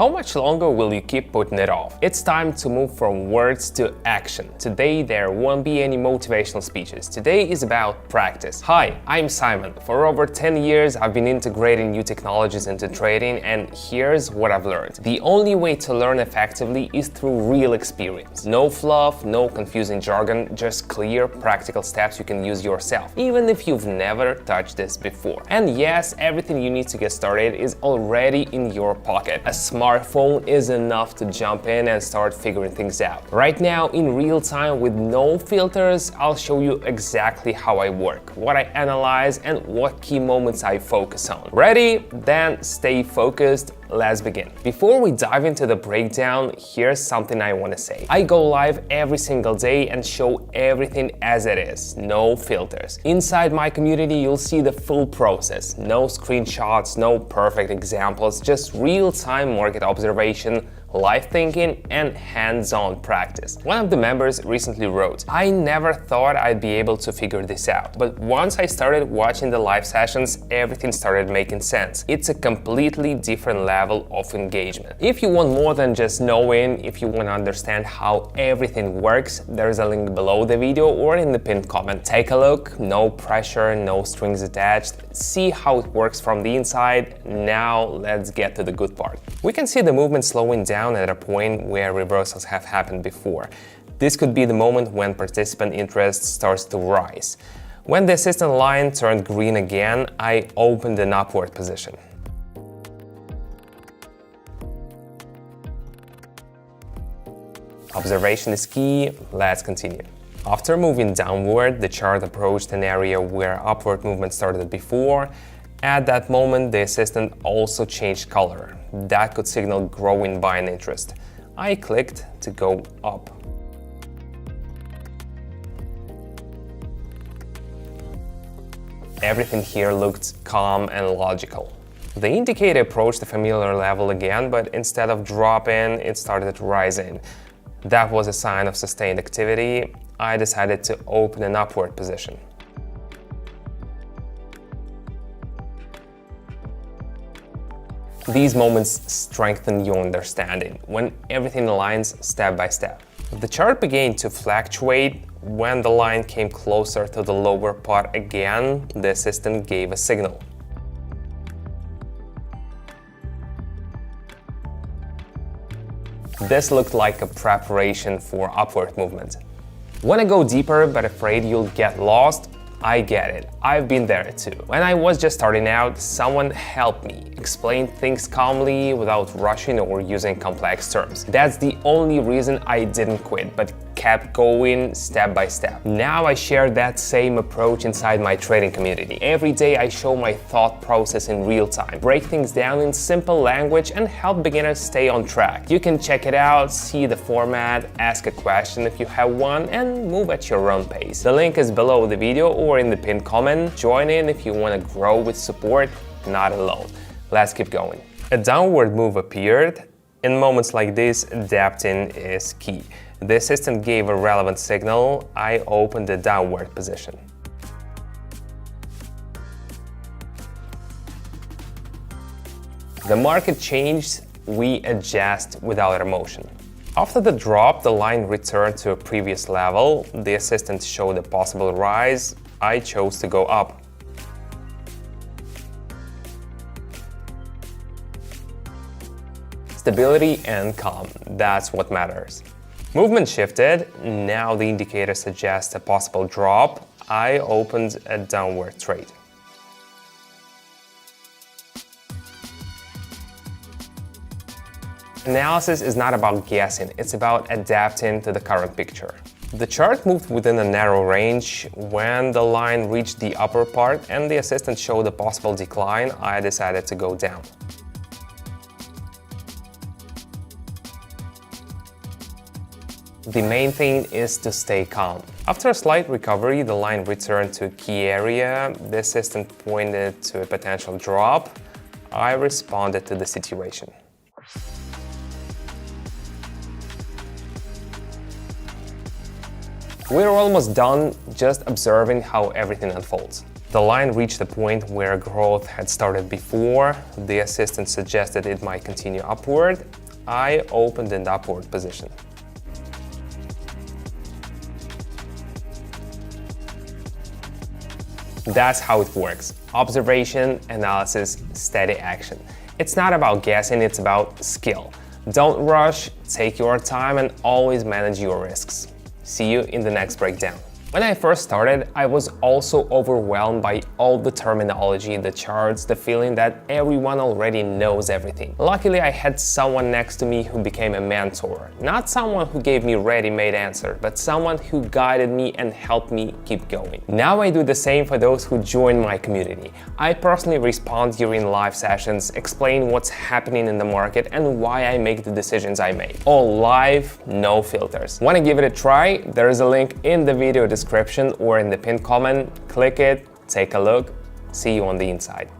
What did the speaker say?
How much longer will you keep putting it off? It's time to move from words to action. Today there won't be any motivational speeches. Today is about practice. Hi, I'm Simon. For over 10 years I've been integrating new technologies into trading, and here's what I've learned. The only way to learn effectively is through real experience. No fluff, no confusing jargon, just clear, practical steps you can use yourself, even if you've never touched this before. And yes, everything you need to get started is already in your pocket. A smartphone is enough to jump in and start figuring things out. Right now, in real time with no filters, I'll show you exactly how I work, what I analyze, and what key moments I focus on. Ready? Then stay focused. Let's begin. Before we dive into the breakdown, here's something I want to say. I go live every single day and show everything as it is, no filters. Inside my community, you'll see the full process. No screenshots, no perfect examples, just real-time market observation, live thinking, and hands-on practice. One of the members recently wrote, "I never thought I'd be able to figure this out, but once I started watching the live sessions, everything started making sense." It's a completely different level of engagement. If you want more than just knowing, if you want to understand how everything works, there's a link below the video or in the pinned comment. Take a look, no pressure, no strings attached. See how it works from the inside. Now let's get to the good part. We can see the movement slowing down at a point where reversals have happened before. This could be the moment when participant interest starts to rise. When the assistant line turned green again, I opened an upward position. Observation is key. Let's continue. After moving downward, the chart approached an area where upward movement started before. At that moment, the assistant also changed color. That could signal growing buying interest. I clicked to go up. Everything here looked calm and logical. The indicator approached the familiar level again, but instead of dropping, it started rising. That was a sign of sustained activity. I decided to open an upward position. These moments strengthen your understanding, when everything aligns step by step. The chart began to fluctuate. When the line came closer to the lower part again, the assistant gave a signal. This looked like a preparation for upward movement. Wanna go deeper but afraid you'll get lost? I get it, I've been there too. When I was just starting out, someone helped me, explained things calmly without rushing or using complex terms. That's the only reason I didn't quit, but kept going step by step. Now I share that same approach inside my trading community. Every day I show my thought process in real time, break things down in simple language, and help beginners stay on track. You can check it out, see the format, ask a question if you have one, and move at your own pace. The link is below the video or in the pinned comment. Join in if you want to grow with support, not alone. Let's keep going. A downward move appeared. In moments like this, adapting is key. The assistant gave a relevant signal. I opened the downward position. The market changed. We adjust without emotion. After the drop, the line returned to a previous level. The assistant showed a possible rise. I chose to go up. Stability and calm, that's what matters. Movement shifted. Now the indicator suggests a possible drop. I opened a downward trade. Analysis is not about guessing, it's about adapting to the current picture. The chart moved within a narrow range. When the line reached the upper part and the assistant showed a possible decline, I decided to go down. The main thing is to stay calm. After a slight recovery, the line returned to a key area. The assistant pointed to a potential drop. I responded to the situation. We're almost done, just observing how everything unfolds. The line reached a point where growth had started before the assistant suggested it might continue upward. I opened an upward position. That's how it works. Observation, analysis, steady action. It's not about guessing, it's about skill. Don't rush, take your time, and always manage your risks. See you in the next breakdown. When I first started, I was also overwhelmed by all the terminology, the charts, the feeling that everyone already knows everything. Luckily, I had someone next to me who became a mentor. Not someone who gave me ready-made answer, but someone who guided me and helped me keep going. Now I do the same for those who join my community. I personally respond during live sessions, explain what's happening in the market and why I make the decisions I make. All live, no filters. Want to give it a try? There is a link in the video description or in the pinned comment. Click it, take a look, see you on the inside.